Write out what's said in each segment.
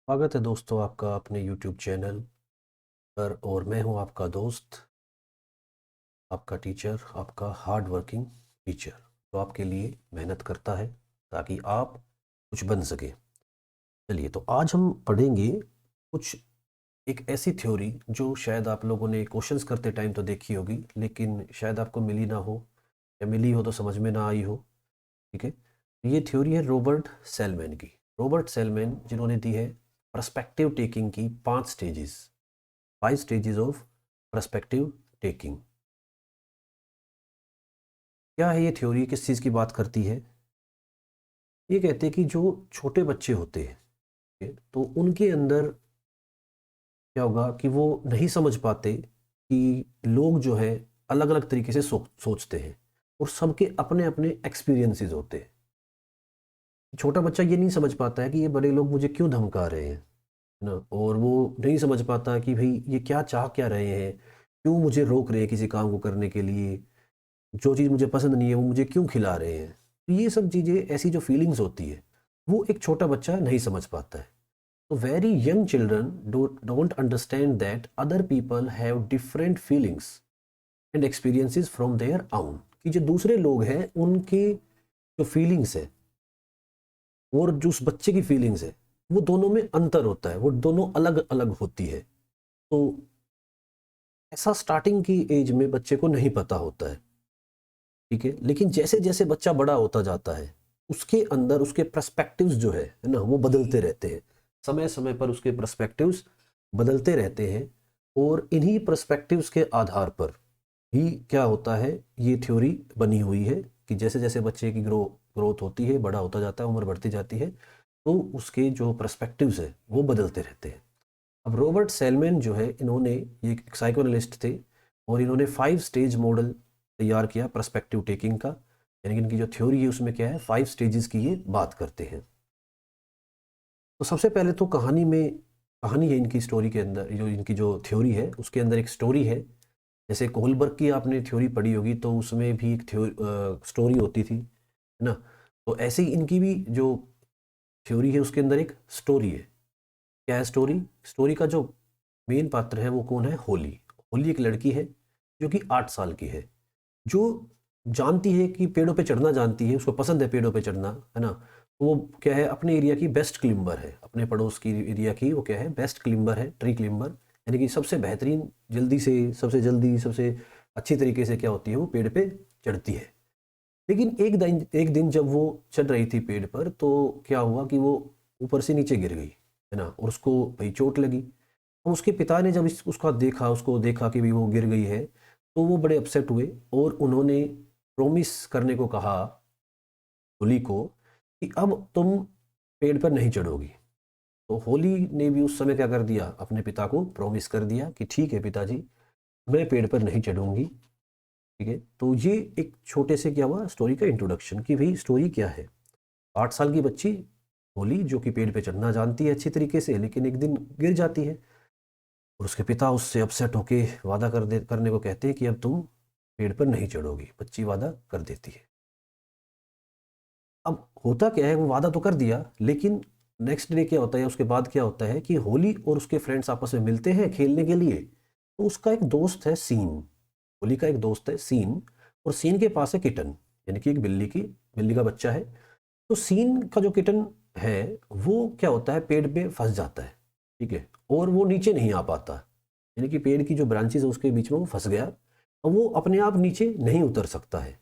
स्वागत है दोस्तों आपका अपने YouTube चैनल पर। और मैं हूं आपका दोस्त, आपका टीचर, आपका हार्ड वर्किंग टीचर जो आपके लिए मेहनत करता है ताकि आप कुछ बन सके। चलिए, तो आज हम पढ़ेंगे कुछ एक ऐसी थ्योरी जो शायद आप लोगों ने क्वेश्चंस करते टाइम तो देखी होगी, लेकिन शायद आपको मिली ना हो या मिली हो तो समझ में ना आई हो। ठीक है, ये थ्योरी है रॉबर्ट सेलमैन की। रॉबर्ट सेलमैन जिन्होंने दी है पर्सपेक्टिव टेकिंग की 5 stages, 5 stages of perspective taking. क्या है ये थ्योरी, किस चीज़ की बात करती है? ये कहते हैं कि जो छोटे बच्चे होते हैं, ठीक है, तो उनके अंदर क्या होगा कि वो नहीं समझ पाते कि लोग जो है अलग अलग तरीके से सोचते हैं और सबके अपने अपने एक्सपीरियंसेस होते हैं। छोटा बच्चा ये नहीं समझ पाता है कि ये बड़े लोग मुझे क्यों धमका रहे हैं, है ना। और वो नहीं समझ पाता कि भाई ये क्या चाह क्या रहे हैं, क्यों मुझे रोक रहे हैं किसी काम को करने के लिए, जो चीज़ मुझे पसंद नहीं है वो मुझे क्यों खिला रहे हैं। तो ये सब चीज़ें, ऐसी जो फीलिंग्स होती है, वो एक छोटा बच्चा नहीं समझ पाता है। तो very young children don't understand that other people have different feelings and experiences from their own, कि जो दूसरे लोग हैं उनके जो फीलिंग्स है और जो उस बच्चे की फीलिंग्स है, वो दोनों में अंतर होता है, वो दोनों अलग अलग होती है। तो ऐसा स्टार्टिंग की एज में बच्चे को नहीं पता होता है। ठीक है, लेकिन जैसे जैसे बच्चा बड़ा होता जाता है, उसके अंदर उसके पर्सपेक्टिव्स जो है ना, वो बदलते रहते हैं। समय समय पर उसके पर्सपेक्टिव्स बदलते रहते हैं और इन्हीं पर्सपेक्टिव्स के आधार पर ही क्या होता है, ये थ्योरी बनी हुई है कि जैसे जैसे बच्चे की ग्रोथ होती है, बड़ा होता जाता है, उम्र बढ़ती जाती है, तो उसके जो पर्सपेक्टिव्स है वो बदलते रहते हैं। अब रॉबर्ट सेलमैन जो है, इन्होंने, ये एक साइकोएनालिस्ट थे और इन्होंने 5 स्टेज मॉडल तैयार किया पर्सपेक्टिव टेकिंग का। यानी कि इनकी जो थ्योरी है उसमें क्या है, 5 स्टेजेस की ये बात करते हैं। तो सबसे पहले तो कहानी है इनकी स्टोरी के अंदर, जो इनकी जो थ्योरी है उसके अंदर एक स्टोरी है। जैसे कोहलबर्ग की आपने थ्योरी पढ़ी होगी, तो उसमें भी एक स्टोरी होती थी, है ना। तो ऐसे ही इनकी भी जो थ्योरी है उसके अंदर एक स्टोरी है। क्या है स्टोरी? स्टोरी का जो मेन पात्र है वो कौन है? होली। होली एक लड़की है जो कि 8 साल की है, जो जानती है कि पेड़ों पे चढ़ना जानती है, उसको पसंद है पेड़ों पे चढ़ना, है ना। तो वो क्या है, अपने एरिया की बेस्ट क्लिम्बर है, अपने पड़ोस की एरिया की वो क्या है, बेस्ट क्लिम्बर है, ट्री क्लिम्बर। यानी कि सबसे बेहतरीन, जल्दी सबसे अच्छी तरीके से क्या होती है, वो पेड़ पे चढ़ती है। लेकिन एक दिन जब वो चढ़ रही थी पेड़ पर, तो क्या हुआ कि वो ऊपर से नीचे गिर गई, है ना, और उसको भाई चोट लगी। अब उसके पिता ने जब उसको देखा कि भाई वो गिर गई है, तो वो बड़े अपसेट हुए और उन्होंने प्रॉमिस करने को कहा होली को कि अब तुम पेड़ पर नहीं चढ़ोगी। तो होली ने भी उस समय क्या कर दिया, अपने पिता को प्रॉमिस कर दिया कि ठीक है पिताजी, मैं पेड़ पर नहीं चढ़ूंगी। ठीक है, तो ये एक छोटे से क्या हुआ स्टोरी का इंट्रोडक्शन कि भाई स्टोरी क्या है। 8 साल की बच्ची होली, जो कि पेड़ पे चढ़ना जानती है अच्छी तरीके से, लेकिन एक दिन गिर जाती है और उसके पिता उससे अपसेट होके करने को कहते हैं कि अब तुम पेड़ पर नहीं चढ़ोगी। बच्ची वादा कर देती है। अब होता क्या है, वो वादा तो कर दिया, लेकिन नेक्स्ट डे क्या होता है, उसके बाद क्या होता है कि होली और उसके फ्रेंड्स आपस में मिलते हैं खेलने के लिए। तो उसका एक दोस्त है सीन, होली का एक दोस्त है सीन, और सीन के पास है किटन, यानी कि एक बिल्ली का बच्चा है। तो सीन का जो किटन है, वो क्या होता है, पेड़ पे फंस जाता है। ठीक है, और वो नीचे नहीं आ पाता, यानी कि पेड़ की जो ब्रांचेस है उसके बीच में वो फंस गया, और वो अपने आप नीचे नहीं उतर सकता है।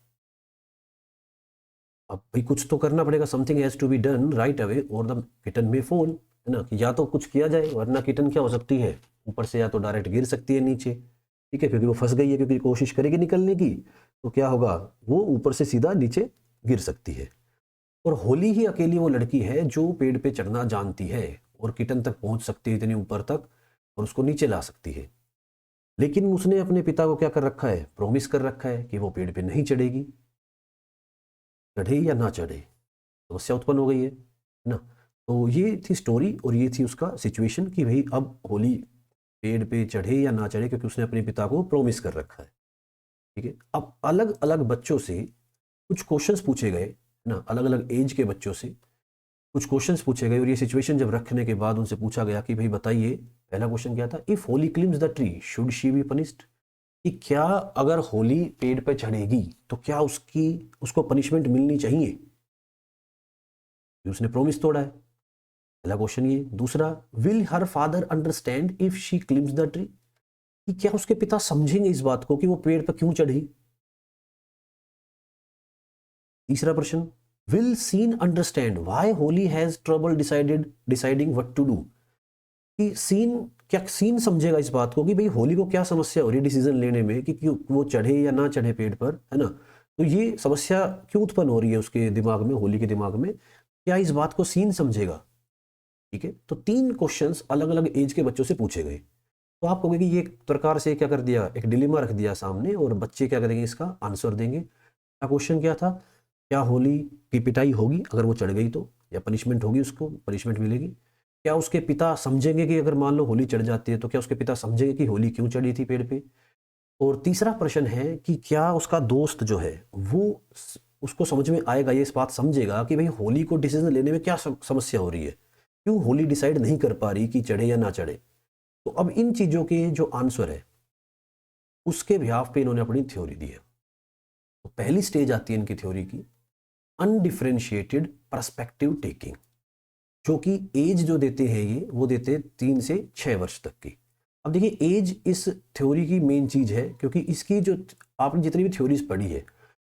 अब भाई कुछ तो करना पड़ेगा, something has to be done right away और द किटन में फॉल, है ना, कि या तो कुछ किया जाए, वरना किटन क्या हो सकती है, ऊपर से या तो डायरेक्ट गिर सकती है नीचे। ठीक है, क्योंकि वो फंस गई है, क्योंकि कोशिश करेगी निकलने की, तो क्या होगा, वो ऊपर से सीधा नीचे गिर सकती है। और होली ही अकेली वो लड़की है जो पेड़ पे चढ़ना जानती है और किटन तक पहुंच सकती है, इतनी ऊपर तक, और उसको नीचे ला सकती है। लेकिन उसने अपने पिता को क्या कर रखा है, प्रॉमिस कर रखा है कि वो पेड़ पे नहीं चढ़ेगी, चढ़े या ना चढ़े, समस्या उत्पन्न हो गई है ना। तो ये थी स्टोरी और ये थी उसका सिचुएशन कि भाई अब होली पेड़ पे चढ़े या ना चढ़े, क्योंकि उसने अपने पिता को प्रॉमिस कर रखा है। ठीक है, अब अलग अलग बच्चों से कुछ क्वेश्चंस पूछे गए ना, अलग अलग एज के बच्चों से कुछ क्वेश्चंस पूछे गए और ये सिचुएशन जब रखने के बाद उनसे पूछा गया कि भाई बताइए, पहला क्वेश्चन क्या था, if Holi claims the tree should she be punished, कि क्या अगर होली पेड़ पर चढ़ेगी तो क्या उसको पनिशमेंट मिलनी चाहिए, उसने प्रॉमिस तोड़ा है। पहला क्वेश्चन ये। दूसरा, will her father understand if she claims the tree, कि क्या उसके पिता समझेंगे इस बात को कि वो पेड़ पर क्यों चढ़ी। तीसरा प्रश्न, will Sean understand why Holly has trouble deciding what to do, कि क्या सीन समझेगा इस बात को कि भाई होली को क्या समस्या हो रही है डिसीजन लेने में कि क्यों वो चढ़े या ना चढ़े पेड़ पर, है ना। तो ये समस्या क्यों उत्पन्न हो रही है उसके दिमाग में, होली के दिमाग में, क्या इस बात को सीन समझेगा। ठीक है, तो 3 क्वेश्चंस अलग अलग एज के बच्चों से पूछे गए। तो आप कहोगे कि ये एक प्रकार से क्या कर दिया, एक डिलेमा रख दिया सामने और बच्चे क्या करेंगे, इसका आंसर देंगे। क्या क्वेश्चन क्या था, क्या होली की पिटाई होगी अगर वो चढ़ गई तो, या पनिशमेंट होगी, उसको पनिशमेंट मिलेगी। क्या उसके पिता समझेंगे कि अगर मान लो होली चढ़ जाती है तो क्या उसके पिता समझेंगे कि होली क्यों चढ़ी थी पेड़ पे। और तीसरा प्रश्न है कि क्या उसका दोस्त जो है वो उसको समझ में आएगा, ये इस बात समझेगा कि भाई होली को डिसीजन लेने में क्या समस्या हो रही है, क्यों होली डिसाइड नहीं कर पा रही कि चढ़े या ना चढ़े। तो अब इन चीज़ों के जो आंसर है उसके बिहाफ पे इन्होंने अपनी थ्योरी दी है। तो पहली स्टेज आती है इनकी थ्योरी की, अनडिफरेंशिएटेड पर्सपेक्टिव टेकिंग, जो कि एज जो देते हैं ये, वो देते हैं 3 से 6 वर्ष तक की। अब देखिए एज इस थ्योरी की मेन चीज है, क्योंकि इसकी जो आपने जितनी भी थ्योरीज पढ़ी है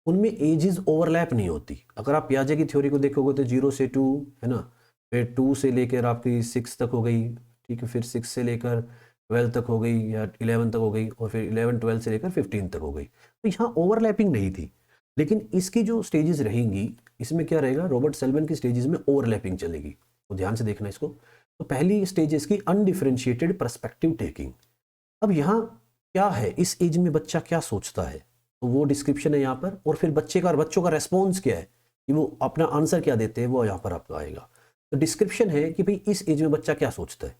उनमें एजेस ओवरलैप नहीं होती। अगर आप पियाजे की थ्योरी को देखोगे तो 0 से 2, है ना, फिर 2 से लेकर आपकी 6 तक हो गई, ठीक है, फिर 6 से लेकर 12 तक हो गई या 11 तक हो गई, और फिर 11 12 से लेकर 15 तक हो गई। तो यहाँ ओवरलैपिंग नहीं थी। लेकिन इसकी जो स्टेजेस रहेंगी इसमें क्या रहेगा, रॉबर्ट सेल्वन की स्टेजेस में ओवरलैपिंग चलेगी। तो ध्यान से देखना इसको। तो पहली स्टेज इसकी अनडिफरेंशिएटेड पर्सपेक्टिव टेकिंग। अब यहाँ क्या है, इस एज में बच्चा क्या सोचता है, तो वो डिस्क्रिप्शन है यहाँ पर, और फिर बच्चों का रेस्पॉन्स क्या है कि वो अपना आंसर क्या देते हैं वो यहाँ पर आपको आएगा। तो डिस्क्रिप्शन है कि भाई इस एज में बच्चा क्या सोचता है।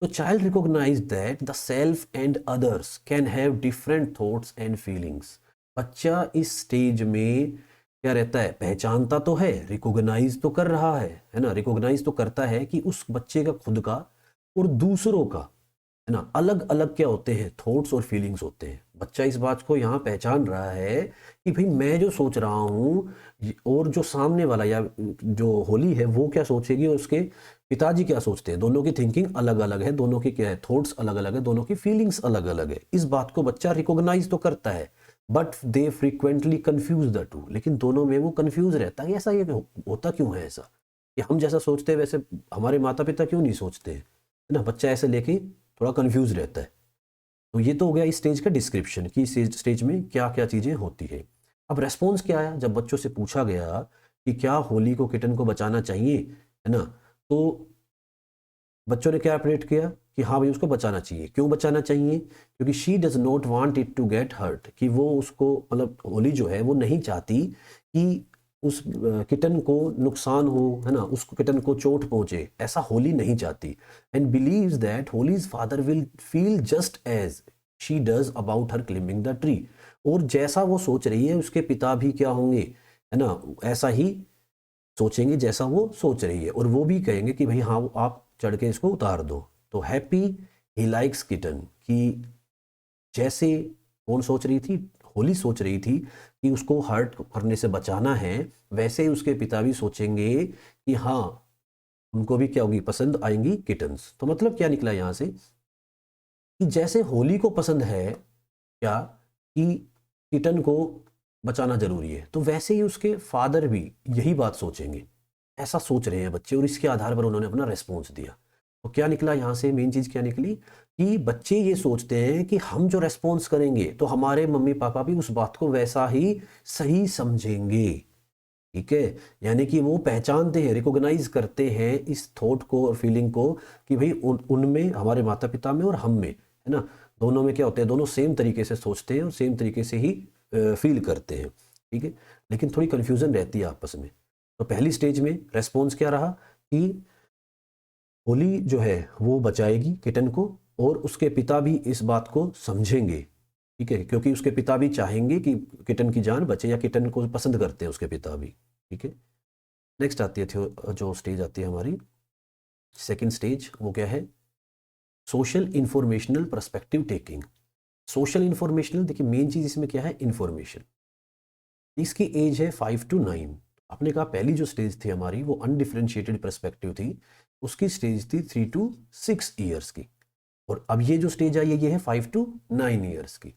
तो child recognize that the self and others can have different thoughts and feelings. बच्चा इस स्टेज में क्या रहता है, पहचानता तो है, रिकॉग्नाइज तो कर रहा है ना, रिकॉग्नाइज तो करता है कि उस बच्चे का खुद का और दूसरों का, है ना, अलग अलग क्या होते हैं, थॉट्स और फीलिंग्स होते हैं। बच्चा इस बात को यहाँ पहचान रहा है कि भाई मैं जो सोच रहा हूँ और जो सामने वाला या जो होली है वो क्या सोचेगी और उसके पिताजी क्या सोचते हैं, दोनों की थिंकिंग अलग अलग है, दोनों की क्या है, थॉट्स अलग अलग है, दोनों की फीलिंग्स अलग अलग है। इस बात को बच्चा रिकॉग्नाइज तो करता है, but they frequently confuse the two, लेकिन दोनों में वो कंफ्यूज रहता है। ऐसा ये होता क्यों है, ऐसा कि हम जैसा सोचते हैं वैसे हमारे माता पिता क्यों नहीं सोचते हैं, है ना। बच्चा ऐसे लेके थोड़ा कंफ्यूज रहता है। तो ये तो हो गया इस स्टेज का डिस्क्रिप्शन कि इस स्टेज में क्या क्या चीज़ें होती है। अब रेस्पॉन्स क्या आया जब बच्चों से पूछा गया कि क्या होली को किटन को बचाना चाहिए, है ना, तो बच्चों ने क्या अपडेट किया कि हाँ भाई उसको बचाना चाहिए। क्यों बचाना चाहिए, क्योंकि she does not want it to get hurt, कि वो उसको मतलब होली जो है वो नहीं चाहती कि उस किटन को नुकसान हो, है ना, उसको किटन को चोट पहुंचे, ऐसा होली नहीं चाहती। And believes that Holly's father will feel just as she does about her climbing the tree, और जैसा वो सोच रही है उसके पिता भी क्या होंगे, है ना, ऐसा ही सोचेंगे जैसा वो सोच रही है, और वो भी कहेंगे कि भाई हाँ आप चढ़ के इसको उतार दो। तो हैप्पी ही लाइक्स किटन, कि जैसे कौन सोच रही थी, होली सोच रही थी कि उसको हर्ट करने से बचाना है, वैसे ही उसके पिता भी सोचेंगे कि हाँ उनको भी क्या होगी, पसंद आएंगी किटन्स। तो मतलब क्या निकला यहाँ से कि जैसे होली को पसंद है क्या कि किटन को बचाना जरूरी है, तो वैसे ही उसके फादर भी यही बात सोचेंगे। ऐसा सोच रहे हैं बच्चे, और इसके आधार पर उन्होंने अपना रेस्पॉन्स दिया। तो क्या निकला यहाँ से, मेन चीज़ क्या निकली कि बच्चे ये सोचते हैं कि हम जो रेस्पॉन्स करेंगे तो हमारे मम्मी पापा भी उस बात को वैसा ही सही समझेंगे। ठीक है, यानी कि वो पहचानते हैं, रिकॉग्नाइज करते हैं इस थॉट को और फीलिंग को कि भाई उनमें, हमारे माता पिता में और हम में, है ना, दोनों में क्या होते हैं, दोनों सेम तरीके से सोचते हैं और सेम तरीके से ही फील करते हैं। ठीक है, लेकिन थोड़ी कन्फ्यूजन रहती है आपस में। तो पहली स्टेज में रेस्पॉन्स क्या रहा कि होली जो है वो बचाएगी किटन को, और उसके पिता भी इस बात को समझेंगे। ठीक है, क्योंकि उसके पिता भी चाहेंगे कि किटन की जान बचे, या किटन को पसंद करते हैं उसके पिता भी। ठीक है, नेक्स्ट आती है जो स्टेज आती है हमारी सेकंड स्टेज, वो क्या है? Social informational perspective taking. Social informational, देखिए मेन चीज इसमें क्या है? इंफॉर्मेशन। इसकी एज है 5 to 9। आपने कहा पहली जो स्टेज थी हमारी वो अनडिफरेंशिएटेड पर्सपेक्टिव थी, उसकी स्टेज थी 3 to 6 ईयर्स की। और अब ये जो स्टेज आई है ये है 5 to 9 ईयर्स की।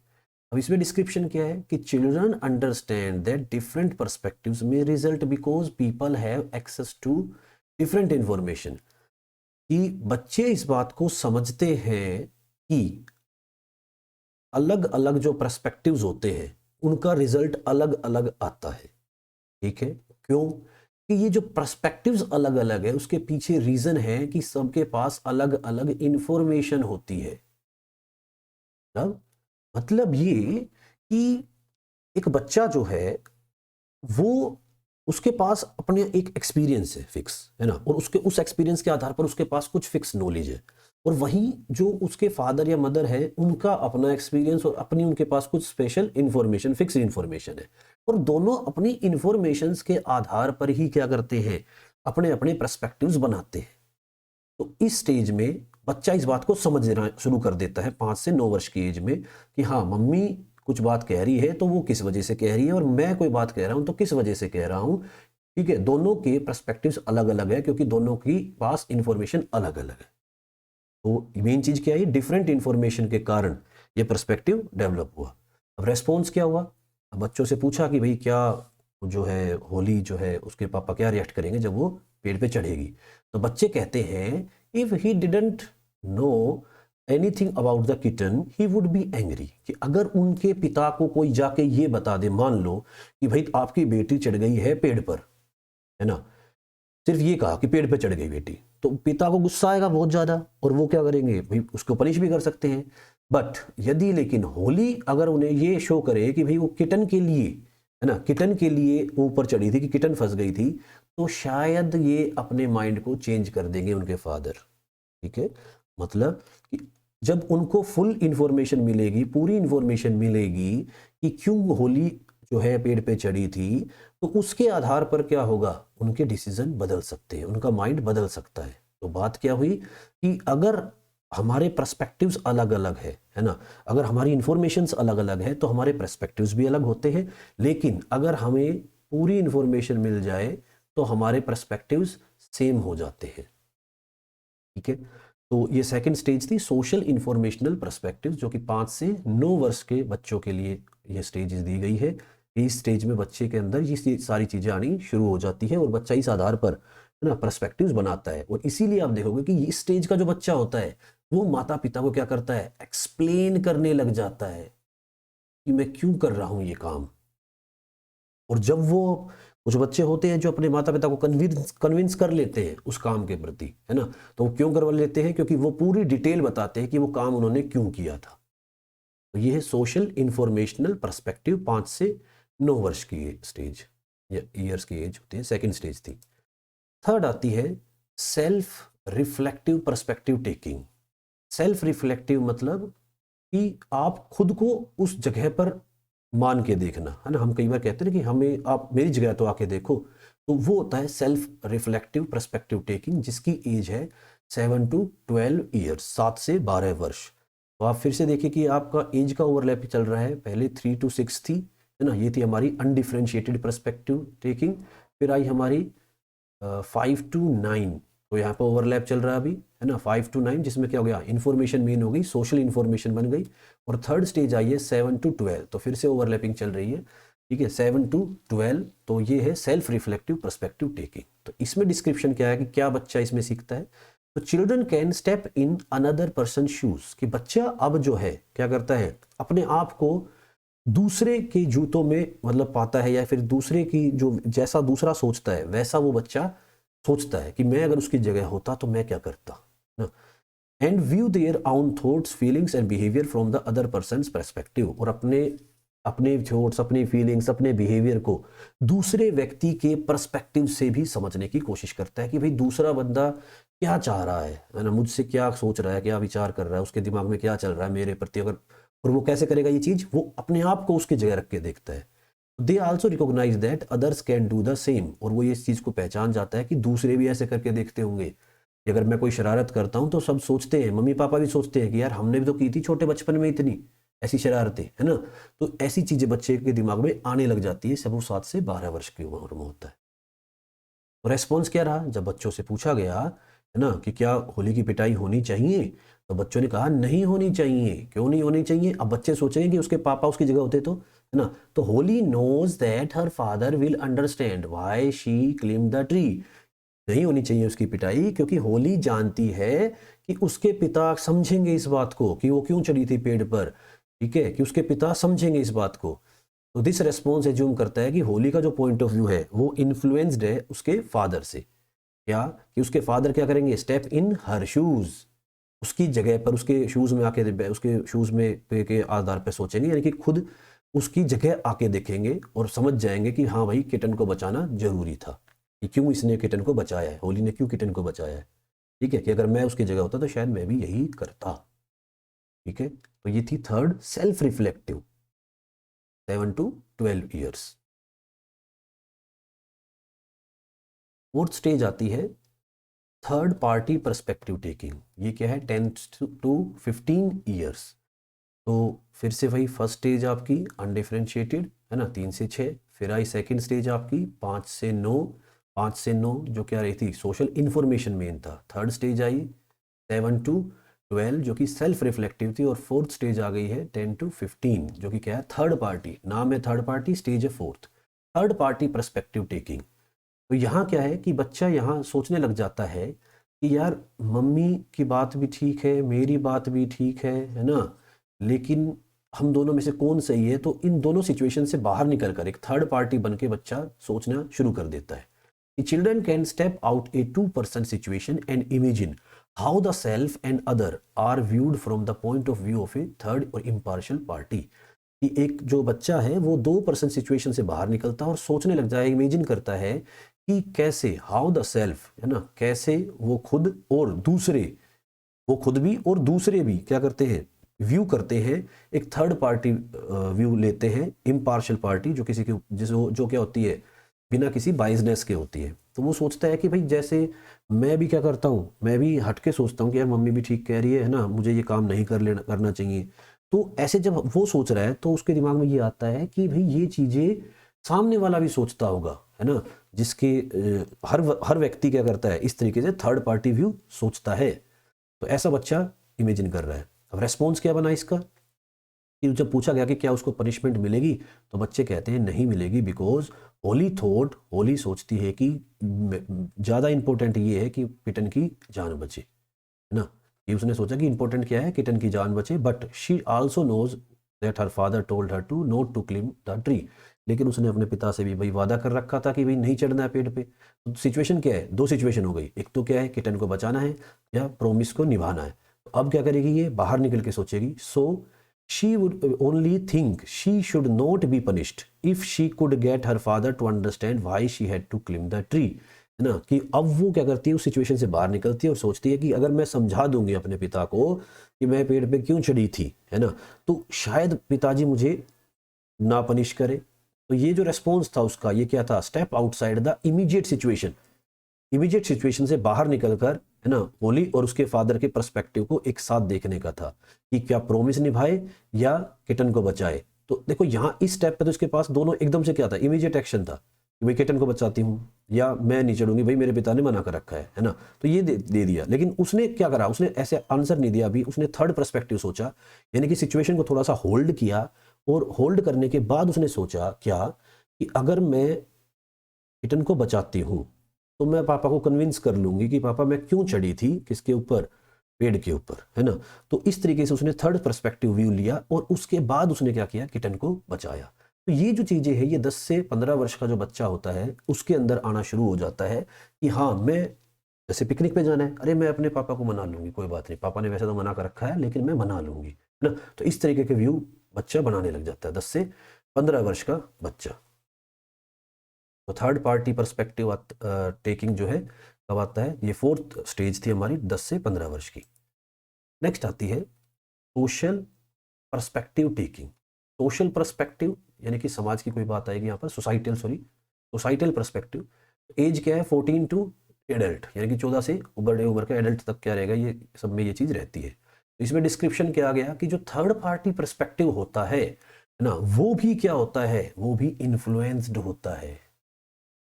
अब इसमें डिस्क्रिप्शन क्या है कि children understand that different perspectives में result because people have access to different information. कि बच्चे इस बात को समझते हैं कि अलग अलग जो पर्सपेक्टिव्स होते हैं उनका रिजल्ट अलग अलग आता है। ठीक है, क्यों? कि ये जो पर्सपेक्टिव्स अलग अलग है उसके पीछे रीजन है कि सबके पास अलग अलग इंफॉर्मेशन होती है। मतलब ये कि एक बच्चा जो है वो उसके पास अपने एक एक्सपीरियंस है फिक्स, है ना, और उसके उस एक्सपीरियंस के आधार पर उसके पास कुछ फिक्स नॉलेज है। और वहीं जो उसके फादर या मदर है उनका अपना एक्सपीरियंस और अपनी उनके पास कुछ स्पेशल इंफॉर्मेशन, फिक्स इंफॉर्मेशन है। और दोनों अपनी इंफॉर्मेशंस के आधार पर ही क्या करते हैं? अपने अपने पर्सपेक्टिव्स बनाते हैं। तो इस स्टेज में बच्चा इस बात को समझना शुरू कर देता है 5 से 9 वर्ष की एज में कि हाँ मम्मी कुछ बात कह रही है तो वो किस वजह से कह रही है, और मैं कोई बात कह रहा हूं तो किस वजह से कह रहा हूं। ठीक है, दोनों के पर्सपेक्टिव्स अलग अलग है क्योंकि दोनों की पास इंफॉर्मेशन अलग अलग है। तो मेन चीज क्या है? डिफरेंट इंफॉर्मेशन के कारण ये पर्सपेक्टिव डेवलप हुआ। अब रेस्पॉन्स क्या हुआ? अब बच्चों से पूछा कि भाई क्या जो है होली जो है उसके पापा क्या रिएक्ट करेंगे जब वो पेड़ पे चढ़ेगी? तो बच्चे कहते हैं if he didn't know anything about the kitten he would be angry. कि अगर उनके पिता को कोई जाके ये बता दे, मान लो कि भाई आपकी बेटी चढ़ गई है पेड़ पर, है ना, सिर्फ ये कहा कि पेड़ पे चढ़ गई बेटी, तो पिता को गुस्सा आएगा बहुत ज्यादा और वो क्या करेंगे? भाई उसको पनिश भी कर सकते हैं। बट यदि लेकिन होली अगर उन्हें ये शो करे कि भाई वो किटन के लिए, है ना, किटन के लिए ऊपर चढ़ी थी, कि किटन फंस गई थी, तो शायद ये अपने माइंड को चेंज कर देंगे उनके फादर। ठीक है, मतलब कि जब उनको फुल इंफॉर्मेशन मिलेगी, पूरी इंफॉर्मेशन मिलेगी कि क्यों होली जो है पेड़ पे चढ़ी थी, तो उसके आधार पर क्या होगा? उनके डिसीजन बदल सकते हैं, उनका माइंड बदल सकता है। तो बात क्या हुई कि अगर हमारे पर्सपेक्टिव्स अलग अलग है ना, अगर हमारी इंफॉर्मेशंस अलग अलग है तो हमारे पर्सपेक्टिव्स भी अलग होते हैं। लेकिन अगर हमें पूरी इंफॉर्मेशन मिल जाए तो हमारे पर्सपेक्टिव्स सेम हो जाते हैं। ठीक है, तो ये सेकंड स्टेज थी सोशल इंफॉर्मेशनल पर्सपेक्टिव, जो कि 5 से 9 वर्ष के बच्चों के लिए ये स्टेज दी गई है। इस स्टेज में बच्चे के अंदर ये सारी चीजें आनी शुरू हो जाती है और बच्चा इस आधार पर, है ना, पर्सपेक्टिव्स बनाता है। और इसीलिए आप देखोगे कि इस स्टेज का जो बच्चा होता है वो माता पिता को क्या करता है? एक्सप्लेन करने लग जाता है कि मैं क्यों कर रहा हूं ये काम। और जब वो, कुछ बच्चे होते हैं जो अपने माता पिता को कन्विंस कन्विंस कर लेते हैं उस काम के प्रति, है ना, तो वो क्यों करवा लेते हैं? क्योंकि वो पूरी डिटेल बताते हैं कि वो काम उन्होंने क्यों किया था। तो ये है सोशल इंफॉर्मेशनल पर्सपेक्टिव, 5 से 9 वर्ष की स्टेज या ईयर्स की एज होती है, सेकेंड स्टेज थी। थर्ड आती है self reflective perspective taking. Self reflective मतलब कि आप खुद को उस जगह पर मान के देखना, है ना। हम कई बार कहते हैं कि हमें आप मेरी जगह तो आके देखो, तो वो होता है सेल्फ रिफ्लेक्टिव पर्सपेक्टिव टेकिंग, जिसकी एज है 7 to 12 ईयर्स, 7 से 12 वर्ष। तो आप फिर से देखिए कि आपका एज का ओवरलैप चल रहा है। पहले 3 to 6 थी, है ना, ये थी हमारी अनडिफरेंशिएटेड पर्सपेक्टिव टेकिंग। फिर आई हमारी 5 to 9, तो यहाँ पर ओवरलैप चल रहा है अभी, है ना, 5 to 9, जिसमें क्या हो गया? इन्फॉर्मेशन मेन हो गई, सोशल इन्फॉर्मेशन बन गई। और थर्ड स्टेज आई है 7 to 12, तो फिर से ओवरलैपिंग चल रही है। ठीक है, 7 to 12, तो ये है सेल्फ रिफ्लेक्टिव पर्सपेक्टिव टेकिंग। तो इसमें डिस्क्रिप्शन क्या है कि क्या बच्चा इसमें सीखता है? तो children can step in another person shoes, कि बच्चा अब जो है क्या करता है? अपने आप को दूसरे के जूतों में मतलब पाता है, या फिर दूसरे की जो जैसा दूसरा सोचता है वैसा वो बच्चा सोचता है कि मैं अगर उसकी जगह होता तो मैं क्या करता ना। And view their own thoughts, feelings and behaviour from the other persons perspective, और अपने अपने थॉट्स, अपनी फीलिंग्स, अपने बिहेवियर को दूसरे व्यक्ति के पर्सपेक्टिव से भी समझने की कोशिश करता है कि भाई दूसरा बंदा क्या चाह रहा है ना, मुझसे क्या सोच रहा है, क्या विचार कर रहा है, उसके दिमाग में क्या चल रहा है मेरे प्रति। अगर, और वो कैसे करेगा ये चीज? वो अपने आप को उसकी जगह रख के देखता है they also recognize that others can do the same, और वो ये इस चीज़ को पहचान जाता है कि दूसरे भी ऐसे करके देखते होंगे कि अगर मैं कोई शरारत करता हूँ तो सब सोचते हैं, मम्मी पापा भी सोचते हैं कि यार हमने भी तो की थी छोटे बचपन में इतनी ऐसी शरारतें, है ना। तो ऐसी चीज़ें बच्चे के दिमाग में आने लग जाती है जब वो 7 से 12 वर्ष की उम्र में होता है। तो रेस्पॉन्स क्या रहा जब बच्चों से पूछा गया, है ना, कि क्या होली की पिटाई होनी चाहिए, तो बच्चों ने कहा नहीं होनी चाहिए। क्यों नहीं होनी चाहिए? अब बच्चे सोचेंगे कि उसके पापा उसकी जगह होते तो, है ना। तो Holly knows that her father will understand why she climbed the tree. नहीं होनी चाहिए उसकी पिटाई क्योंकि होली जानती है कि उसके पिता समझेंगे इस बात को कि वो क्यों चढ़ी थी पेड़ पर, ठीक है, कि उसके पिता समझेंगे इस बात को। तो दिस रेस्पॉन्स एज्यूम करता है कि होली का जो पॉइंट ऑफ व्यू है वो इन्फ्लुएंस्ड है उसके फादर से। क्या? कि उसके फादर क्या करेंगे? स्टेप इन हर शूज, उसकी जगह पर उसके शूज में आके, उसके शूज में के आधार पर सोचेंगे, यानी कि खुद उसकी जगह आके देखेंगे और समझ जाएंगे कि हाँ भाई किटन को बचाना जरूरी था, कि क्यों इसने किटन को बचाया है, होली ने क्यों किटन को बचाया है। ठीक है, कि अगर मैं उसकी जगह होता तो शायद मैं भी यही करता। ठीक है, तो ये थी third self reflective, 7 to 12 years. Fourth stage आती है थर्ड पार्टी पर्सपेक्टिव टेकिंग। ये क्या है? 10 to 15 ईयर्स। तो फिर से वही फर्स्ट स्टेज आपकी अनडिफरेंशिएटेड, है ना, 3 से 6। फिर आई सेकंड स्टेज आपकी 5 से 9, 5 से 9 जो क्या रही थी? सोशल इन्फॉर्मेशन मेन था। थर्ड स्टेज आई 7 to 12 जो कि सेल्फ रिफ्लेक्टिव थी। और फोर्थ स्टेज आ गई है 10 to 15 जो कि क्या है? Third party. नाम है थर्ड पार्टी, स्टेज है fourth, third party perspective taking. तो यहाँ क्या है कि बच्चा यहाँ सोचने लग जाता है कि यार मम्मी की बात भी ठीक है, मेरी बात भी ठीक है ना, लेकिन हम दोनों में से कौन सही है। तो इन दोनों सिचुएशन से बाहर निकल कर एक थर्ड पार्टी बन के बच्चा सोचना शुरू कर देता है। Children can step out a 2% situation and imagine how the self and other are viewed from the point of view of a third और इम्पार्शियल पार्टी। कि एक जो बच्चा है वो 2% सिचुएशन से बाहर निकलता है और सोचने लग जाए, इमेजिन करता है कि कैसे, हाउ द सेल्फ, है ना, कैसे वो खुद और दूसरे, वो खुद भी और दूसरे भी क्या करते हैं? व्यू करते हैं, एक थर्ड पार्टी व्यू लेते हैं, इम्पार्शियल पार्टी जो किसी के जो क्या होती है? बिना किसी बाइजनेस के होती है। तो वो सोचता है कि भाई जैसे मैं भी क्या करता हूँ, मैं भी हट के सोचता हूँ कि यार मम्मी भी ठीक कह रही है ना, मुझे ये काम नहीं करना चाहिए। तो ऐसे जब वो सोच रहा है तो उसके दिमाग में ये आता है कि भाई ये चीज़ें सामने वाला भी सोचता होगा, है ना, जिसके हर व्यक्ति क्या करता है? इस तरीके से थर्ड पार्टी व्यू सोचता है। तो ऐसा बच्चा इमेजिन कर रहा है। अब रेस्पॉन्स क्या बना इसका? कि जब पूछा गया कि क्या उसको पनिशमेंट मिलेगी, तो बच्चे कहते हैं नहीं मिलेगी, बिकॉज होली सोचती है कि ज़्यादा इंपॉर्टेंट ये है कि किटन की जान बचे, है ना। ये उसने सोचा कि इंपॉर्टेंट क्या है? किटन की जान बचे। But she also knows that her father told her to not to climb the tree. लेकिन उसने अपने पिता से भी भाई वादा कर रखा था कि भाई नहीं चढ़ना है पेड़ पे। तो सिचुएशन क्या है? दो सिचुएशन हो गई, एक तो क्या है? किटन को बचाना है या प्रोमिस को निभाना है। तो अब क्या करेगी? ये बाहर निकल के सोचेगी। सो she would only think she should not be punished if she could get her father to understand why she had to climb the tree, है ना। कि अब वो क्या करती है? उस सिचुएशन से बाहर निकलती है और सोचती है कि अगर मैं समझा दूंगी अपने पिता को कि मैं पेड़ पे क्यों चढ़ी थी, है ना, तो शायद पिताजी मुझे ना पनिश करे। तो ये जो रेस्पॉन्स था उसका, ये क्या था? Step outside the immediate situation, immediate situation से बाहर निकलकर, है ना, होली और उसके फादर के पर्सपेक्टिव को एक साथ देखने का था कि क्या प्रोमिस निभाए या किटन को बचाए। तो देखो यहाँ इस स्टेप पे तो इसके पास दोनों एकदम से क्या था? इमीडिएट एक्शन था कि भाई किटन को बचाती हूँ या मैं नहीं चढ़ूंगी, भाई मेरे पिता ने मना कर रखा है ना। तो ये दे दिया। लेकिन उसने क्या करा? उसने ऐसे आंसर नहीं दिया अभी, उसने थर्ड पर्सपेक्टिव सोचा, यानी कि सिचुएशन को थोड़ा सा होल्ड किया। और होल्ड करने के बाद उसने सोचा क्या? कि अगर मैं किटन को बचाती हूँ तो मैं पापा को कन्विंस कर लूंगी कि पापा मैं क्यों चढ़ी थी, किसके ऊपर? पेड़ के ऊपर, है ना। तो इस तरीके से उसने थर्ड पर्सपेक्टिव व्यू लिया और उसके बाद उसने क्या किया? किटन को बचाया। तो ये जो चीजें हैं ये 10 से 15 वर्ष का जो बच्चा होता है उसके अंदर आना शुरू हो जाता है कि हाँ मैं, जैसे पिकनिक पे जाना है, अरे मैं अपने पापा को मना लूंगी, कोई बात नहीं, पापा ने वैसे तो मना कर रखा है लेकिन मैं मना लूंगी, है ना। तो इस तरीके के व्यू बच्चा बनाने लग जाता है 10 से 15 वर्ष का बच्चा। तो थर्ड पार्टी पर्सपेक्टिव टेकिंग जो है कब आता है? ये फोर्थ स्टेज थी हमारी 10 से 15 वर्ष की। नेक्स्ट आती है social perspective taking. Social perspective यानी कि समाज की कोई बात आएगी यहाँ पर, सोसाइटल पर्सपेक्टिव। एज क्या है 14 टू एडल्ट, यानी कि 14 से बड़े उम्र के एडल्ट तक क्या रहेगा, ये सब में ये चीज़ रहती है। तो इसमें डिस्क्रिप्शन क्या आ गया कि जो थर्ड पार्टी पर्सपेक्टिव होता है ना, वो भी क्या होता है, वो भी इन्फ्लुएंस्ड होता है।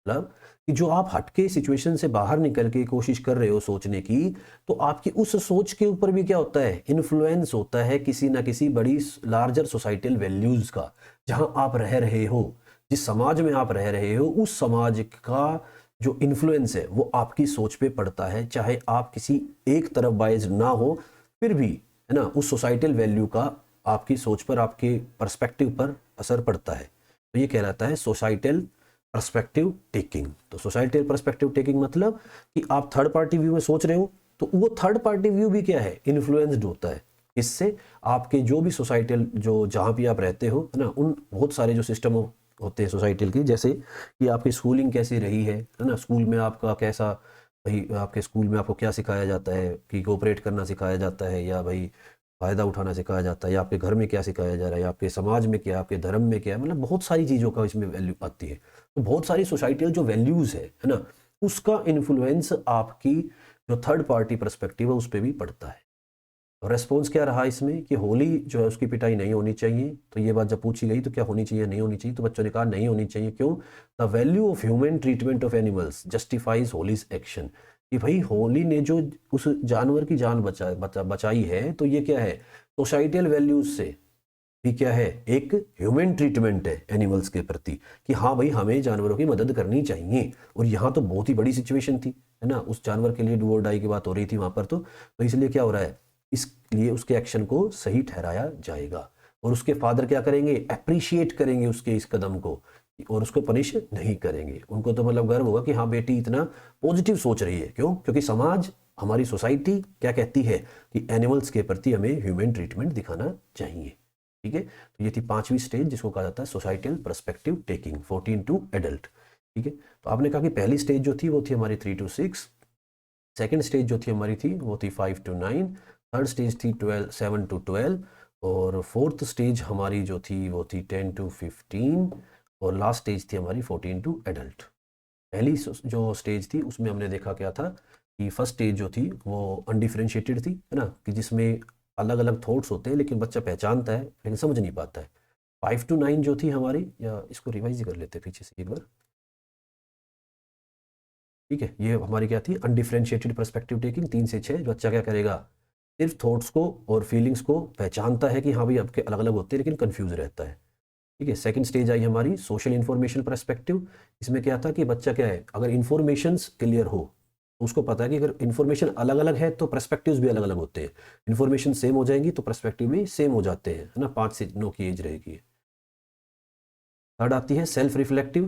मतलब कि जो आप हटके सिचुएशन से बाहर निकल के कोशिश कर रहे हो सोचने की, तो आपकी उस सोच के ऊपर भी क्या होता है, इन्फ्लुएंस होता है किसी ना किसी बड़ी लार्जर सोसाइटल वैल्यूज का। जहां आप रह रहे हो, जिस समाज में आप रह रहे हो, उस समाज का जो इन्फ्लुएंस है वो आपकी सोच पे पड़ता है। चाहे आप किसी एक तरफ बायज ना हो, फिर भी है ना, उस सोसाइटल वैल्यू का आपकी सोच पर, आपके पर्सपेक्टिव पर असर पड़ता है। तो ये कहलाता है सोसाइटल पर्सपेक्टिव टेकिंग। तो सोसाइटल पर्सपेक्टिव टेकिंग मतलब कि आप थर्ड पार्टी व्यू में सोच रहे हो, तो वो थर्ड पार्टी व्यू भी क्या है, इन्फ्लुएंस्ड होता है। इससे आपके जो भी सोसाइटल, जो जहाँ भी आप रहते हो है ना, उन बहुत सारे जो सिस्टम होते हैं सोसाइटल की, जैसे कि आपकी स्कूलिंग कैसी रही है ना, स्कूल में आपका कैसा, भाई आपके स्कूल में आपको क्या सिखाया जाता है, कि कोऑपरेट करना सिखाया जाता है, या भाई फ़ायदा उठाना सिखाया जाता है, या आपके घर में क्या सिखाया जा रहा है, या आपके समाज में क्या, आपके धर्म में क्या है, मतलब बहुत सारी चीज़ों का इसमें वैल्यू आती है। तो बहुत सारी सोसाइटल जो वैल्यूज़ है ना, उसका इन्फ्लुएंस आपकी जो थर्ड पार्टी पर्सपेक्टिव है उस पर भी पड़ता है। रेस्पॉन्स क्या रहा इसमें कि होली जो है उसकी पिटाई नहीं होनी चाहिए। तो ये बात जब पूछी गई तो क्या होनी चाहिए, नहीं होनी चाहिए, तो बच्चों ने कहा नहीं होनी चाहिए। क्यों? The value of human treatment of animals justifies Holis action. कि भाई होली ने जो उस जानवर की जान बचाई है, तो ये क्या है, सोसाइटल वैल्यूज से भी क्या है, एक ह्यूमन ट्रीटमेंट है एनिमल्स के प्रति, कि हाँ भाई हमें जानवरों की मदद करनी चाहिए। और यहाँ तो बहुत ही बड़ी सिचुएशन थी है ना, उस जानवर के लिए डू और डाई की बात हो रही थी वहां पर। तो इसलिए क्या हो रहा है, इसलिए उसके एक्शन को सही ठहराया जाएगा। और उसके फादर क्या करेंगे, अप्रिशिएट करेंगे उसके इस कदम को, और उसको पनिश नहीं करेंगे। उनको तो मतलब गर्व होगा कि हाँ बेटी इतना पॉजिटिव सोच रही है। क्यों? क्योंकि समाज, हमारी सोसाइटी क्या कहती है कि एनिमल्स के प्रति हमें ह्यूमन ट्रीटमेंट दिखाना चाहिए। ठीक है, तो ये थी पांचवी स्टेज, जिसको कहा जाता है societal perspective taking, 14 to adult. ठीक है, तो आपने कहा कि पहली स्टेज जो थी वो थी हमारी 3 टू 6, सेकेंड स्टेज जो थी हमारी थी वो थी 5 टू 9, थर्ड स्टेज थी 7 टू 12, और फोर्थ स्टेज हमारी जो थी वो थी 10 टू 15, और लास्ट स्टेज थी हमारी 14 टू एडल्ट। पहली जो स्टेज थी उसमें हमने देखा क्या था कि फर्स्ट स्टेज जो थी वो अनडिफरेंशिएटेड थी है ना, कि जिसमें अलग अलग थॉट्स होते हैं लेकिन बच्चा पहचानता है लेकिन समझ नहीं पाता है। 5 टू 9 जो थी हमारी, या इसको रिवाइज ही कर लेते हैं पीछे से एक बार। ठीक है, ये हमारी क्या थी, अनडिफरेंशिएटेड पर्सपेक्टिव टेकिंग। 3 से 6 बच्चा क्या करेगा, सिर्फ थॉट्स को और फीलिंग्स को पहचानता है कि हाँ भाई आपके अलग अलग होते हैं लेकिन कंफ्यूज रहता है। ठीक है, सेकंड स्टेज आई हमारी सोशल इन्फॉर्मेशन पर्सपेक्टिव। इसमें क्या था कि बच्चा क्या है, अगर इन्फॉर्मेशंस क्लियर हो तो उसको पता है कि अगर इन्फॉर्मेशन अलग अलग है तो पर्सपेक्टिव्स भी अलग अलग होते हैं। इन्फॉर्मेशन सेम हो जाएंगी तो पर्सपेक्टिव भी सेम हो जाते हैं है ना। 5 से 9 की एज रहेगी। थर्ड आती है सेल्फ रिफ्लेक्टिव।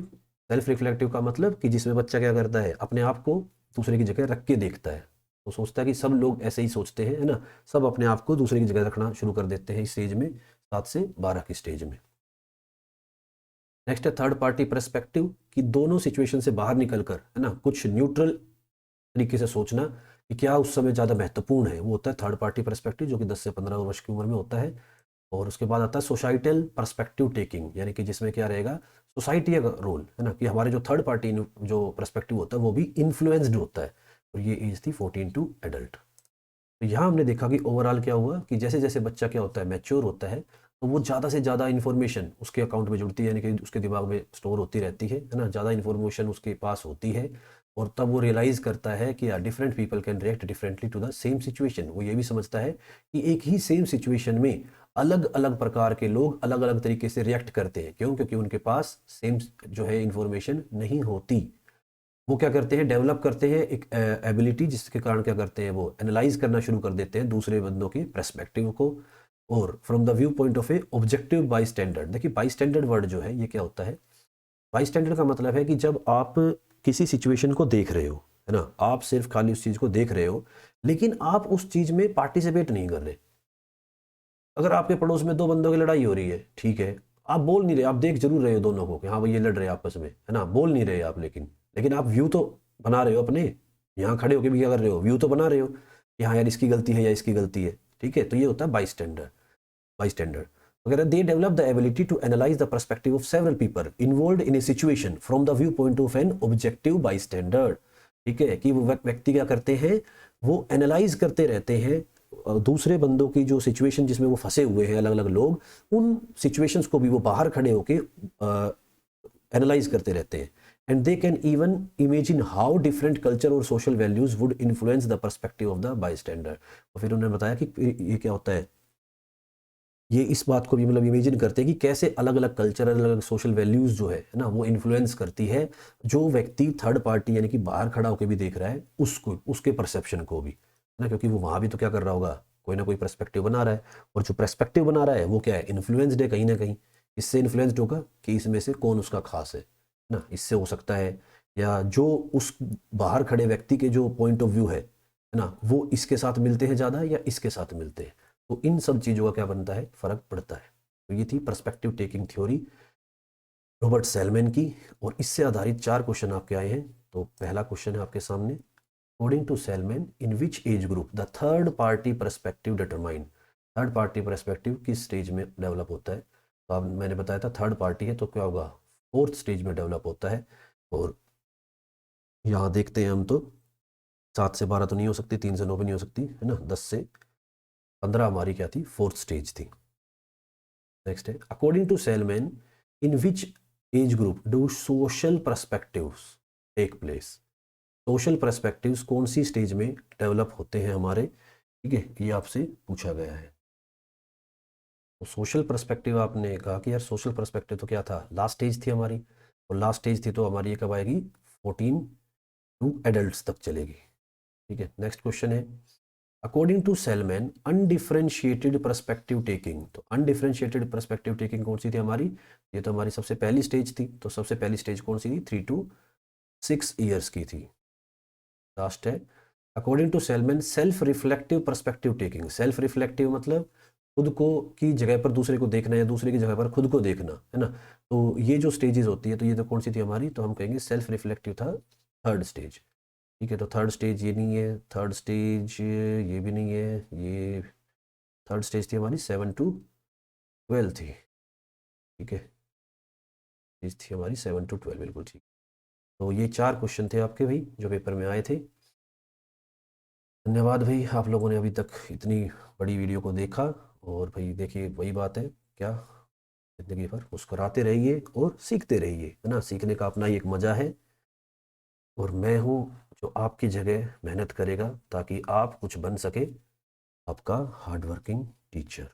सेल्फ रिफ्लेक्टिव का मतलब कि जिसमें बच्चा क्या करता है, अपने आप को दूसरे की जगह रख के देखता है। तो सोचता है कि सब लोग ऐसे ही सोचते हैं है ना, सब अपने आप को दूसरे की जगह रखना शुरू कर देते हैं इस स्टेज में, 7 से 12 की स्टेज में। नेक्स्ट है थर्ड पार्टी पर्सपेक्टिव, कि दोनों सिचुएशन से बाहर निकलकर है ना कुछ न्यूट्रल तरीके से सोचना कि क्या उस समय ज़्यादा महत्वपूर्ण है, वो होता है थर्ड पार्टी पर्सपेक्टिव, जो कि 10 से 15 वर्ष की उम्र में होता है। और उसके बाद आता है सोसाइटल पर्सपेक्टिव टेकिंग, यानी कि जिसमें क्या रहेगा, सोसाइटी का रोल है ना, कि हमारे जो थर्ड पार्टी जो पर्सपेक्टिव होता है वो भी इन्फ्लुएंस्ड होता है। और ये एज थी 14 टू एडल्ट। तो यहाँ हमने देखा कि ओवरऑल क्या हुआ कि जैसे जैसे बच्चा क्या होता है, मैच्योर होता है, तो वो ज़्यादा से ज़्यादा इन्फॉर्मेशन उसके अकाउंट में जुड़ती है, यानी कि उसके दिमाग में स्टोर होती रहती है ना, ज़्यादा इन्फॉर्मेशन उसके पास होती है। और तब वो रियलाइज़ करता है कि different people can react differently to the same situation. वो ये भी समझता है कि एक ही सेम सिचुएशन में अलग अलग प्रकार के लोग अलग अलग तरीके से रिएक्ट करते हैं। क्यों? क्योंकि उनके पास सेम जो है इन्फॉर्मेशन नहीं होती। वो क्या करते हैं, डेवलप करते हैं एक एबिलिटी, जिसके कारण क्या करते हैं, वो एनालाइज करना शुरू कर देते हैं दूसरे बंदों के पर्सपेक्टिव को, और from the view point of A objective by standard. देखिए बाई स्टैंडर्ड वर्ड जो है ये क्या होता है, बाई स्टैंडर्ड का मतलब है कि जब आप किसी सिचुएशन को देख रहे हो है ना, आप सिर्फ खाली उस चीज़ को देख रहे हो लेकिन आप उस चीज़ में पार्टिसिपेट नहीं कर रहे। अगर आपके पड़ोस में दो बंदों की लड़ाई हो रही है, ठीक है, आप बोल नहीं रहे, आप देख जरूर रहे हो दोनों को कि हाँ भाई ये लड़ रहे हैं आपस में है ना, बोल नहीं रहे आप, लेकिन आप व्यू तो बना रहे हो अपने, यहाँ खड़े होकर भी क्या कर रहे हो, व्यू तो बना रहे हो कि हाँ यार इसकी गलती है या इसकी गलती है। ठीक है, तो ये होता है बाई स्टैंडर्ड। वगैरह, they develop the ability to analyze the perspective of several people involved in a situation from the view point of an objective bystander. ठीक है, कि वो व्यक्ति क्या करते हैं, वो एनालाइज करते रहते हैं दूसरे बंदों की जो सिचुएशन जिसमें वो फंसे हुए हैं, अलग अलग लोग, उन सिचुएशंस को भी वो बाहर खड़े होके एनालाइज करते रहते हैं। And they can even imagine how different culture और social values would influence the perspective of the bystander. और फिर उन्होंने बताया कि ये क्या होता है, ये इस बात को भी मतलब इमेजिन करते हैं कि कैसे अलग अलग कल्चर, अलग अलग सोशल वैल्यूज जो है ना, वो इन्फ्लुएंस करती है जो व्यक्ति थर्ड पार्टी यानी कि बाहर खड़ा होकर भी देख रहा है उसको, उसके परसेप्शन को भी, है ना, क्योंकि वो वहाँ भी तो क्या कर रहा होगा, कोई ना कोई पर्सपेक्टिव बना रहा है, और जो पर्सपेक्टिव बना रहा है वो क्या है, इन्फ्लुएंसड है कहीं ना कहीं। इससे इन्फ्लुएंसड होगा कि इसमें से कौन उसका खास है ना, इससे हो सकता है, या जो उस बाहर खड़े व्यक्ति के जो पॉइंट ऑफ व्यू है ना, वो इसके साथ मिलते हैं ज़्यादा या इसके साथ मिलते हैं। तो इन सब चीज़ों का क्या बनता है, फर्क पड़ता है। तो ये थी perspective taking theory Robert salesman की, और इससे आधारित 4 क्वेश्चन आपके आए हैं। तो पहला क्वेश्चन है आपके सामने, according to Selman in which age group the third party perspective determine. Third party perspective किस स्टेज में डेवलप होता है? तो अब मैंने बताया था थर्ड पार्टी है, तो क्या होगा, 4th स्टेज में डेवलप होता है। और यहाँ देखते हैं हम, तो 7 से 12 तो नहीं हो सकती, 3 से 9 भी नहीं हो सकती, है ना, 10 से 15 हमारी क्या थी, 4th स्टेज थी। नेक्स्ट है, according to Selman in which age group do social perspectives take place. Social perspectives कौन सी स्टेज में डेवलप होते हैं हमारे, ठीक है, ये आपसे पूछा गया है। तो सोशल पर्सपेक्टिव आपने कहा कि यार सोशल पर्सपेक्टिव तो क्या था, लास्ट स्टेज थी हमारी, और लास्ट स्टेज थी तो हमारी ये कब आएगी, 14 टू एडल्ट्स तक चलेगी। ठीक है, नेक्स्ट क्वेश्चन है, according to Selman undifferentiated perspective taking. तो अनडिफरेंशिएटेड पर्सपेक्टिव टेकिंग कौन सी थी हमारी, ये तो हमारी सबसे पहली स्टेज थी। तो सबसे पहली स्टेज कौन सी थी, 3 to 6 ईयर्स की थी। लास्ट है, according to Selman self reflective perspective taking. Self reflective मतलब खुद को की जगह पर दूसरे को देखना, या दूसरे की जगह पर खुद को देखना, है ना। तो ये जो स्टेजेस होती है, तो ये तो कौन सी थी हमारी, तो हम कहेंगे सेल्फ रिफ्लेक्टिव था थर्ड स्टेज। ठीक है, तो थर्ड स्टेज ये नहीं है, थर्ड स्टेज ये भी नहीं है, ये थर्ड स्टेज थी हमारी 7 to 12 थी। ठीक है, स्टेज थी हमारी 7 to 12, बिल्कुल ठीक। तो ये 4 क्वेश्चन थे आपके भाई जो पेपर में आए थे। धन्यवाद भाई, आप लोगों ने अभी तक इतनी बड़ी वीडियो को देखा। और भाई देखिए, वही बात है, क्या, ज़िंदगी भर मुस्कुराते रहिए और सीखते रहिए, है ना, सीखने का अपना ही एक मज़ा है। और मैं हूँ जो आपकी जगह मेहनत करेगा ताकि आप कुछ बन सके, आपका हार्ड वर्किंग टीचर।